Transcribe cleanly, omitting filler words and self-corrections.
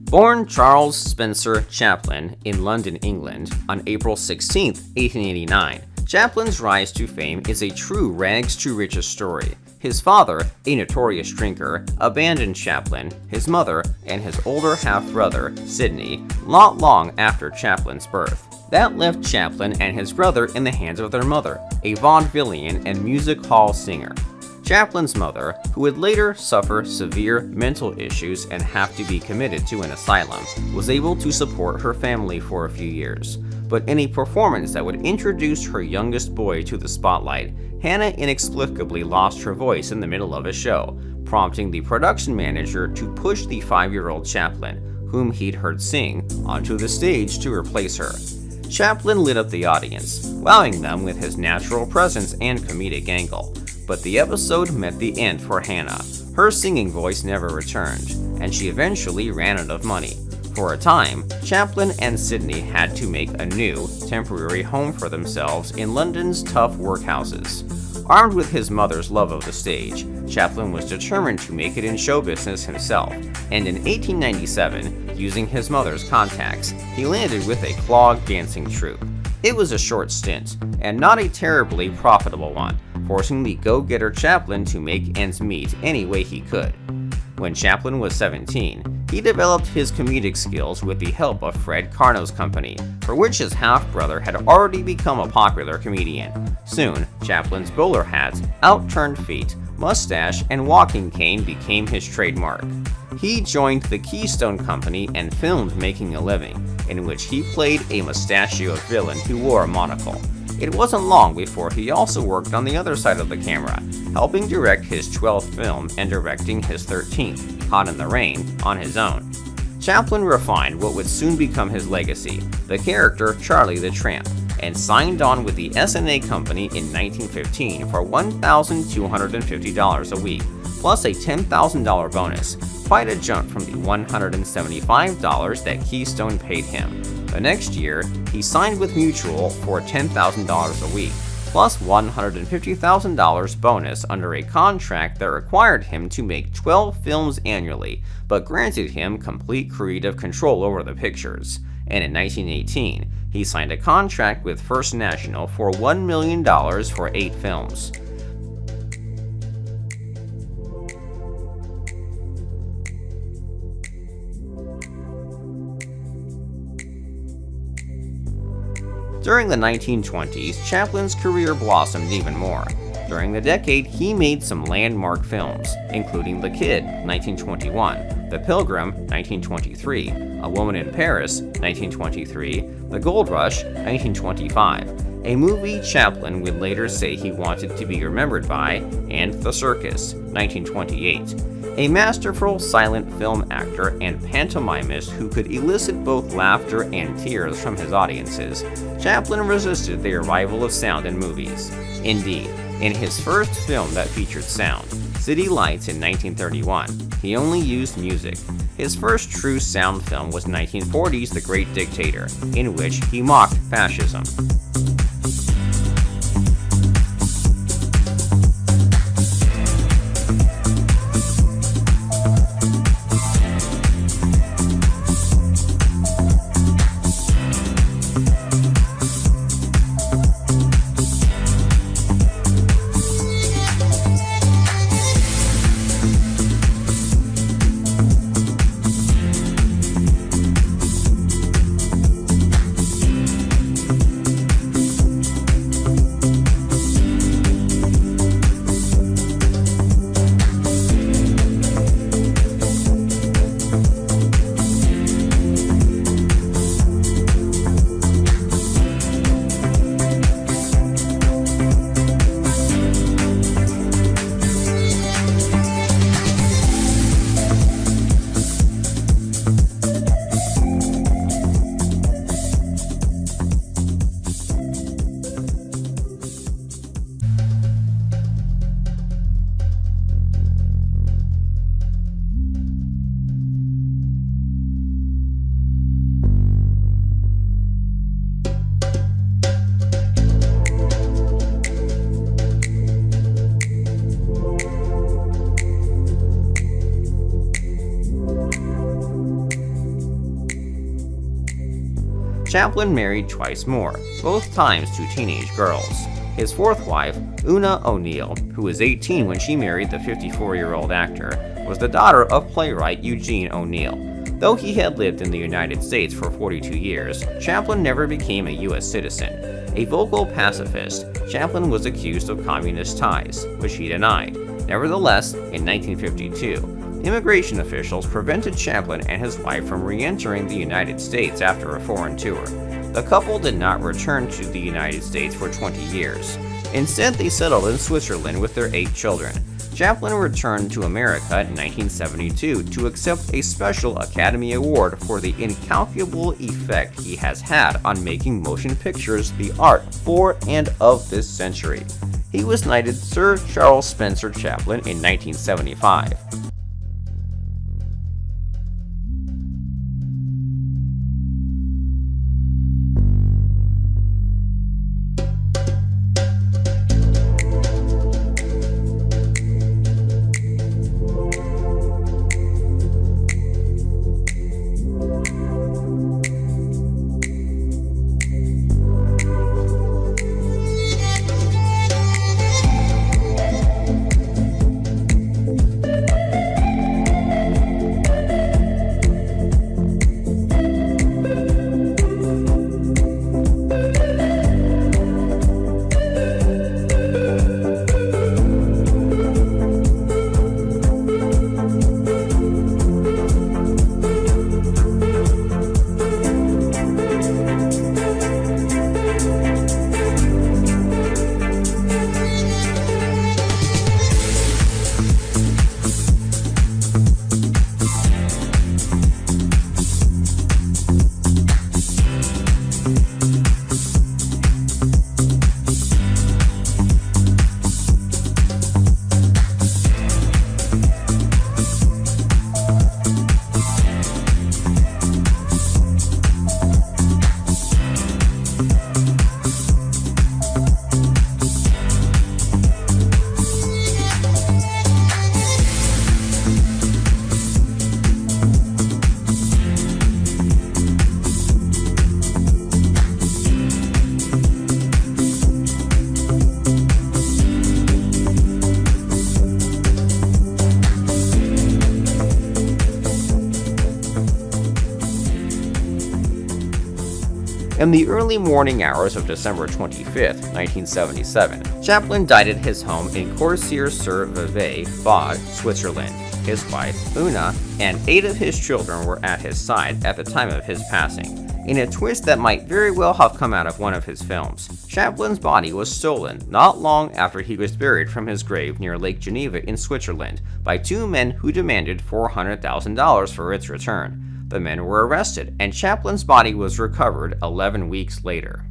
Born Charles Spencer Chaplin in London, England, on April 16, 1889, Chaplin's rise to fame is a true rags-to-riches story. His father, a notorious drinker, abandoned Chaplin, his mother, and his older half-brother, Sydney, not long after Chaplin's birth. That left Chaplin and his brother in the hands of their mother, a vaudevillian and music hall singer. Chaplin's mother, who would later suffer severe mental issues and have to be committed to an asylum, was able to support her family for a few years. But in a performance that would introduce her youngest boy to the spotlight, Hannah inexplicably lost her voice in the middle of a show, prompting the production manager to push the 5-year-old Chaplin, whom he'd heard sing, onto the stage to replace her. Chaplin lit up the audience, wowing them with his natural presence and comedic angle. But the episode met the end for Hannah. Her singing voice never returned, and she eventually ran out of money. For a time, Chaplin and Sydney had to make a new, temporary home for themselves in London's tough workhouses. Armed with his mother's love of the stage, Chaplin was determined to make it in show business himself, and in 1897, using his mother's contacts, he landed with a clog dancing troupe. It was a short stint, and not a terribly profitable one, forcing the go-getter Chaplin to make ends meet any way he could. When Chaplin was 17, he developed his comedic skills with the help of Fred Carnot's company, for which his half-brother had already become a popular comedian. Soon, Chaplin's bowler hat, outturned feet, mustache, and walking cane became his trademark. He joined the Keystone Company and filmed Making a Living, in which he played a mustachioed villain who wore a monocle. It wasn't long before he also worked on the other side of the camera, helping direct his 12th film and directing his 13th, Caught in the Rain, on his own. Chaplin refined what would soon become his legacy, the character Charlie the Tramp, and signed on with the S&A Company in 1915 for $1,250 a week, plus a $10,000 bonus, quite a jump from the $175 that Keystone paid him. The next year, he signed with Mutual for $10,000 a week, plus $150,000 bonus under a contract that required him to make 12 films annually, but granted him complete creative control over the pictures. And in 1918, he signed a contract with First National for $1 million for 8 films. During the 1920s, Chaplin's career blossomed even more. During the decade, he made some landmark films, including The Kid, 1921, The Pilgrim, 1923, A Woman in Paris, 1923, The Gold Rush, 1925, a movie Chaplin would later say he wanted to be remembered by, and The Circus, 1928. A masterful silent film actor and pantomimist who could elicit both laughter and tears from his audiences, Chaplin resisted the arrival of sound in movies. Indeed, in his first film that featured sound, City Lights in 1931, he only used music. His first true sound film was 1940's The Great Dictator, in which he mocked fascism. Chaplin married twice more, both times to teenage girls. His fourth wife, Una O'Neill, who was 18 when she married the 54-year-old actor, was the daughter of playwright Eugene O'Neill. Though he had lived in the United States for 42 years, Chaplin never became a U.S. citizen. A vocal pacifist, Chaplin was accused of communist ties, which he denied. Nevertheless, in 1952, immigration officials prevented Chaplin and his wife from re-entering the United States after a foreign tour. The couple did not return to the United States for 20 years. Instead, they settled in Switzerland with their 8 children. Chaplin returned to America in 1972 to accept a special Academy Award for the incalculable effect he has had on making motion pictures the art for and of this century. He was knighted Sir Charles Spencer Chaplin in 1975. In the early morning hours of December 25, 1977, Chaplin died at his home in Coursier-sur-Vevey, Vaud, Switzerland. His wife, Una, and 8 of his children were at his side at the time of his passing. In a twist that might very well have come out of one of his films, Chaplin's body was stolen not long after he was buried from his grave near Lake Geneva in Switzerland by 2 men who demanded $400,000 for its return. The men were arrested, and Chaplin's body was recovered 11 weeks later.